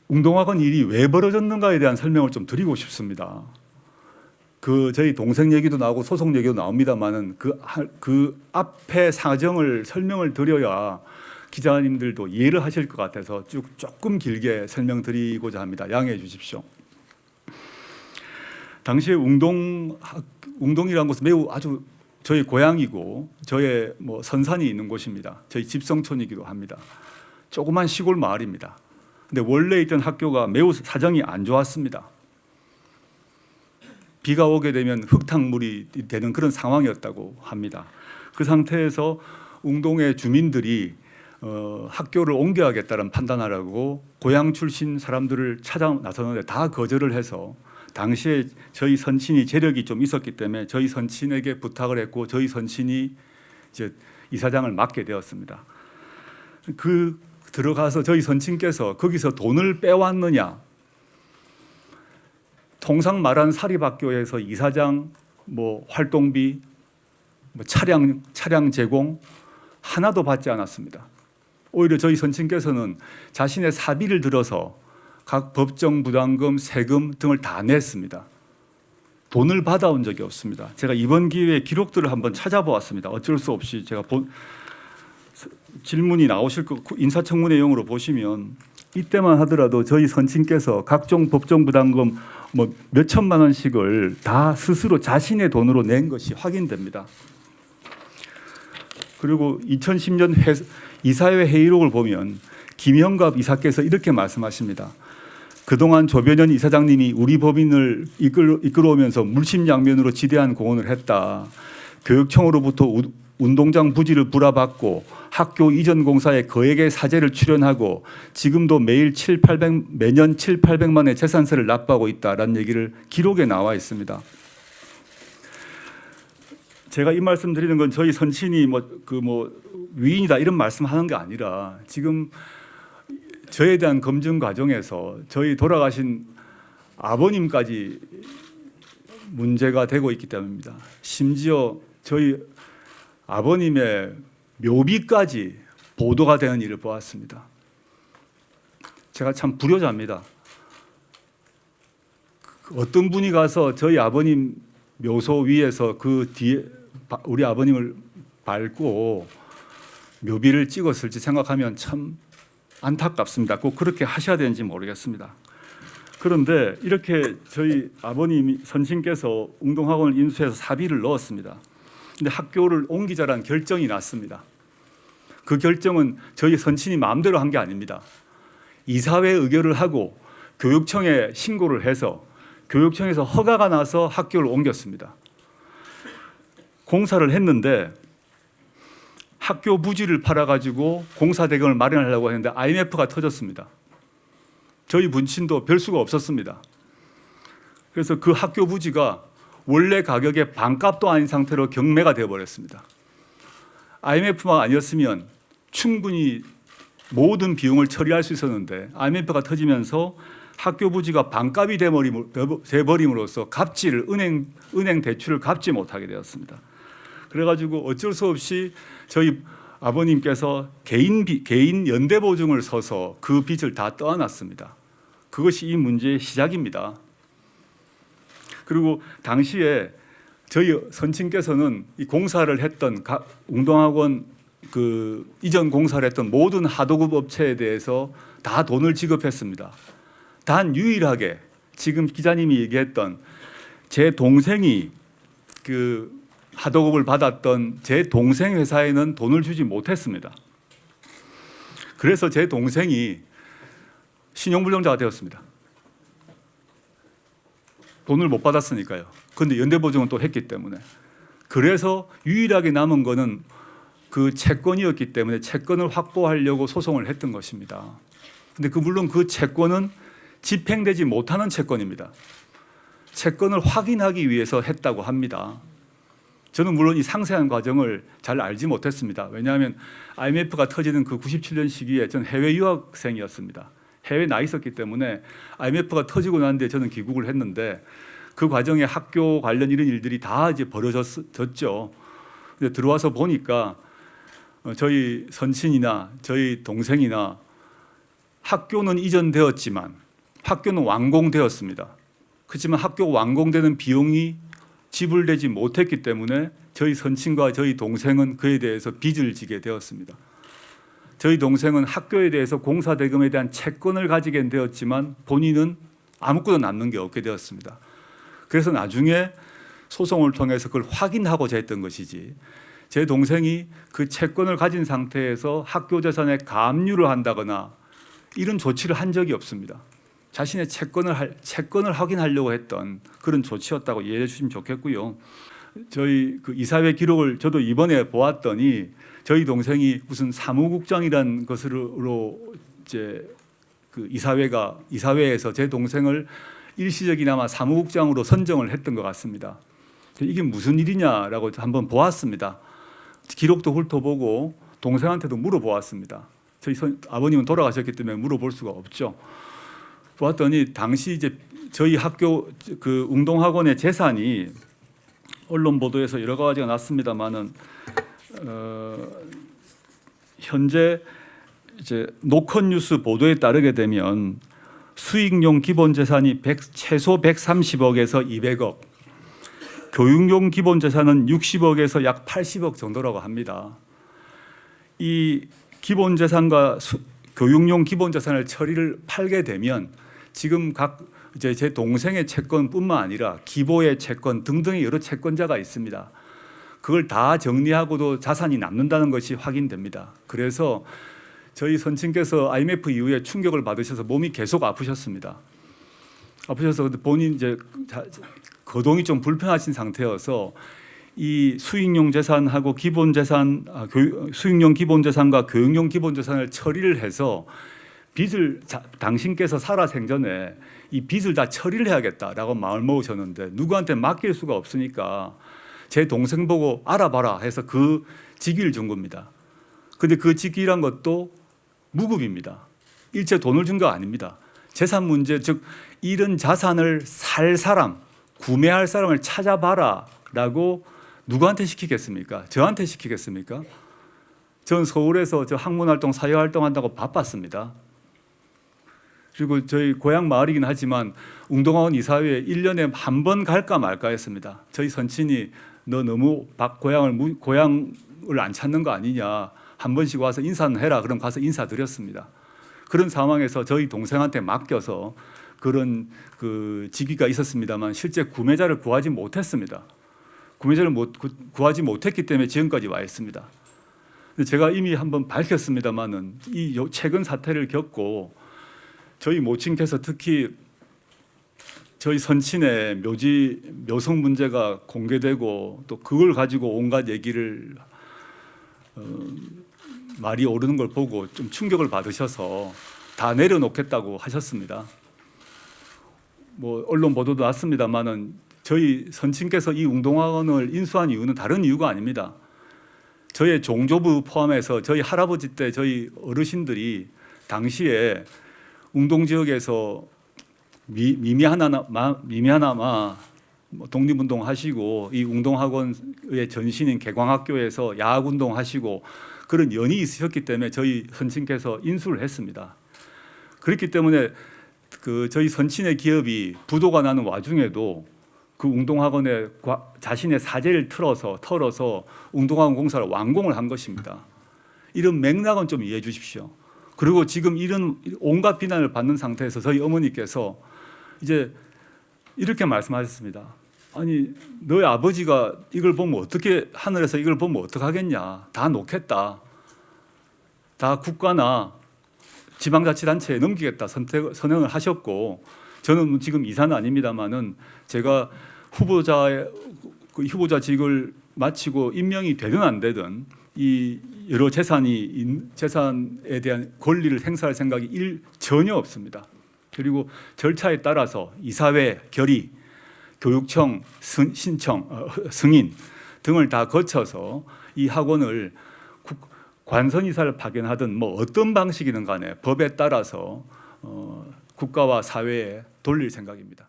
웅동학원 일이 왜 벌어졌는가에 대한 설명을 좀 드리고 싶습니다. 저희 동생 얘기도 나오고 소속 얘기도 나옵니다만은 그 앞에 사정을 설명을 드려야 기자님들도 이해를 하실 것 같아서 조금 길게 설명드리고자 합니다. 양해해 주십시오. 당시에 웅동이라는 곳은 매우 아주 저희 고향이고 저의 선산이 있는 곳입니다. 저희 집성촌이기도 합니다. 조그만 시골 마을입니다. 근데 원래 있던 학교가 매우 사정이 안 좋았습니다. 비가 오게 되면 흙탕물이 되는 그런 상황이었다고 합니다. 그 상태에서 웅동의 주민들이 학교를 옮겨야겠다는 판단하라고 고향 출신 사람들을 찾아 나서는데 다 거절을 해서 당시에 저희 선친이 재력이 좀 있었기 때문에 저희 선친에게 부탁을 했고 저희 선친이 이제 이사장을 맡게 되었습니다. 들어가서 저희 선친께서 거기서 돈을 빼왔느냐? 통상 말한 사립학교에서 이사장, 활동비, 차량 제공 하나도 받지 않았습니다. 오히려 저희 선친께서는 자신의 사비를 들어서 각 법정 부담금, 세금 등을 다 냈습니다. 돈을 받아온 적이 없습니다. 제가 이번 기회에 기록들을 한번 찾아보았습니다. 어쩔 수 없이 제가 질문이 나오실 거 인사청문회 용으로 보시면 이때만 하더라도 저희 선친께서 각종 법정 부담금 몇 천만 원씩을 다 스스로 자신의 돈으로 낸 것이 확인됩니다. 그리고 2010년 이사회 회의록을 보면 김형갑 이사께서 이렇게 말씀하십니다. 그동안 조변현 이사장님이 우리 법인을 이끌어오면서 물심양면으로 지대한 공헌을 했다. 교육청으로부터 운동장 부지를 불화받고 학교 이전 공사에 거액의 사재를 출연하고 지금도 매년 7,800만의 재산세를 납부하고 있다라는 얘기를 기록에 나와 있습니다. 제가 이 말씀 드리는 건 저희 선친이 위인이다 이런 말씀하는 게 아니라 지금 저에 대한 검증 과정에서 저희 돌아가신 아버님까지 문제가 되고 있기 때문입니다. 심지어 저희 아버님의 묘비까지 보도가 되는 일을 보았습니다. 제가 참 불효자입니다. 어떤 분이 가서 저희 아버님 묘소 위에서 그 뒤에 우리 아버님을 밟고 묘비를 찍었을지 생각하면 참 안타깝습니다. 꼭 그렇게 하셔야 되는지 모르겠습니다. 그런데 이렇게 저희 아버님 선친께서 웅동학원을 인수해서 사비를 넣었습니다. 근데 학교를 옮기자라는 결정이 났습니다. 그 결정은 저희 선친이 마음대로 한 게 아닙니다. 이사회 의결을 하고 교육청에 신고를 해서 교육청에서 허가가 나서 학교를 옮겼습니다. 공사를 했는데 학교 부지를 팔아가지고 공사 대금을 마련하려고 했는데 IMF가 터졌습니다. 저희 분친도 별 수가 없었습니다. 그래서 그 학교 부지가 원래 가격의 반값도 아닌 상태로 경매가 되어버렸습니다. IMF만 아니었으면 충분히 모든 비용을 처리할 수 있었는데 IMF가 터지면서 학교 부지가 반값이 돼버림으로써 갚지를 은행 대출을 갚지 못하게 되었습니다. 그래가지고 어쩔 수 없이 저희 아버님께서 개인 연대 보증을 서서 그 빚을 다 떠안았습니다. 그것이 이 문제의 시작입니다. 그리고 당시에 저희 선친께서는 이 공사를 했던 웅동학원 이전 공사를 했던 모든 하도급 업체에 대해서 다 돈을 지급했습니다. 단 유일하게 지금 기자님이 얘기했던 제 동생이 하도급을 받았던 제 동생 회사에는 돈을 주지 못했습니다. 그래서 제 동생이 신용불량자가 되었습니다. 돈을 못 받았으니까요. 그런데 연대보증은 또 했기 때문에. 그래서 유일하게 남은 거는 그 채권이었기 때문에 채권을 확보하려고 소송을 했던 것입니다. 근데 물론 그 채권은 집행되지 못하는 채권입니다. 채권을 확인하기 위해서 했다고 합니다. 저는 물론 이 상세한 과정을 잘 알지 못했습니다. 왜냐하면 IMF가 터지는 그 97년 시기에 저는 해외 유학생이었습니다. 해외에 나 있었기 때문에 IMF가 터지고 난 뒤에 저는 귀국을 했는데 그 과정에 학교 관련 이런 일들이 다 이제 벌어졌죠. 근데 들어와서 보니까 저희 선친이나 저희 동생이나 학교는 이전되었지만 학교는 완공되었습니다. 그렇지만 학교 완공되는 비용이 지불되지 못했기 때문에 저희 선친과 저희 동생은 그에 대해서 빚을 지게 되었습니다. 저희 동생은 학교에 대해서 공사 대금에 대한 채권을 가지게 되었지만 본인은 아무것도 남는 게 없게 되었습니다. 그래서 나중에 소송을 통해서 그걸 확인하고자 했던 것이지, 제 동생이 그 채권을 가진 상태에서 학교 재산에 가압류를 한다거나 이런 조치를 한 적이 없습니다. 자신의 채권을 확인하려고 했던 그런 조치였다고 이해해 주시면 좋겠고요. 저희 그 이사회 기록을 저도 이번에 보았더니 저희 동생이 무슨 사무국장이란 것으로 이제 그 이사회에서 제 동생을 일시적이나마 사무국장으로 선정을 했던 것 같습니다. 이게 무슨 일이냐라고 한번 보았습니다. 기록도 훑어보고 동생한테도 물어보았습니다. 저희 아버님은 돌아가셨기 때문에 물어볼 수가 없죠. 보았더니 당시 이제 저희 학교 그 웅동학원의 재산이 언론 보도에서 여러 가지가 났습니다만은 현재 이제 노컷 뉴스 보도에 따르게 되면 수익용 기본 재산이 최소 130억에서 200억, 교육용 기본 재산은 60억에서 약 80억 정도라고 합니다. 이 기본 재산과 교육용 기본 재산을 처리를 팔게 되면 지금 이제 제 동생의 채권뿐만 아니라 기보의 채권 등등의 여러 채권자가 있습니다. 그걸 다 정리하고도 자산이 남는다는 것이 확인됩니다. 그래서 저희 선친께서 IMF 이후에 충격을 받으셔서 몸이 계속 아프셨습니다. 아프셔서 본인 이제 거동이 좀 불편하신 상태여서 이 수익용 재산하고 기본 재산, 수익용 기본 재산과 교육용 기본 재산을 처리를 해서 빚을 당신께서 살아생전에 이 빚을 다 처리를 해야겠다라고 마음을 먹으셨는데 누구한테 맡길 수가 없으니까 제 동생 보고 알아봐라 해서 그 직위를 준 겁니다. 근데 그 직위란 것도 무급입니다. 일체 돈을 준 거 아닙니다. 재산 문제, 즉 이런 자산을 살 사람, 구매할 사람을 찾아봐라라고 누구한테 시키겠습니까? 저한테 시키겠습니까? 전 서울에서 저 학문활동, 사회활동 한다고 바빴습니다. 그리고 저희 고향 마을이긴 하지만 웅동학원 이사회에 1년에 한 번 갈까 말까 했습니다. 저희 선친이 너 너무 고향을 안 찾는 거 아니냐, 한 번씩 와서 인사는 해라. 그럼 가서 인사드렸습니다. 그런 상황에서 저희 동생한테 맡겨서 그런 그 직위가 있었습니다만 실제 구매자를 구하지 못했습니다. 구매자를 구하지 못했기 때문에 지금까지 와 있습니다. 제가 이미 한번 밝혔습니다만은 이 최근 사태를 겪고 저희 모친께서 특히 저희 선친의 묘성 문제가 공개되고 또 그걸 가지고 온갖 얘기를 말이 오르는 걸 보고 좀 충격을 받으셔서 다 내려놓겠다고 하셨습니다. 뭐 언론 보도도 났습니다만은 저희 선친께서 이 웅동학원을 인수한 이유는 다른 이유가 아닙니다. 저희 종조부 포함해서 저희 할아버지 때 저희 어르신들이 당시에 웅동 지역에서 미미하나마 독립운동 하시고 이 웅동학원의 전신인 개광학교에서 야학운동 하시고 그런 연이 있으셨기 때문에 저희 선친께서 인수를 했습니다. 그렇기 때문에 그 저희 선친의 기업이 부도가 나는 와중에도 그 웅동학원에 자신의 사재를 털어서 웅동학원 공사를 완공을 한 것입니다. 이런 맥락은 좀 이해해 주십시오. 그리고 지금 이런 온갖 비난을 받는 상태에서 저희 어머니께서 이제 이렇게 말씀하셨습니다. 아니 너희 아버지가 이걸 보면 어떻게 하늘에서 이걸 보면 어떡하겠냐. 다 놓겠다. 다 국가나 지방자치단체에 넘기겠다 선언을 하셨고 저는 지금 이사는 아닙니다만은 제가 후보자직을 마치고 임명이 되든 안 되든 이 여러 재산에 대한 권리를 행사할 생각이 전혀 없습니다. 그리고 절차에 따라서 이사회 결의, 교육청 승인 등을 다 거쳐서 이 학원을 관선이사를 파견하든 뭐 어떤 방식이든 간에 법에 따라서 국가와 사회에 돌릴 생각입니다.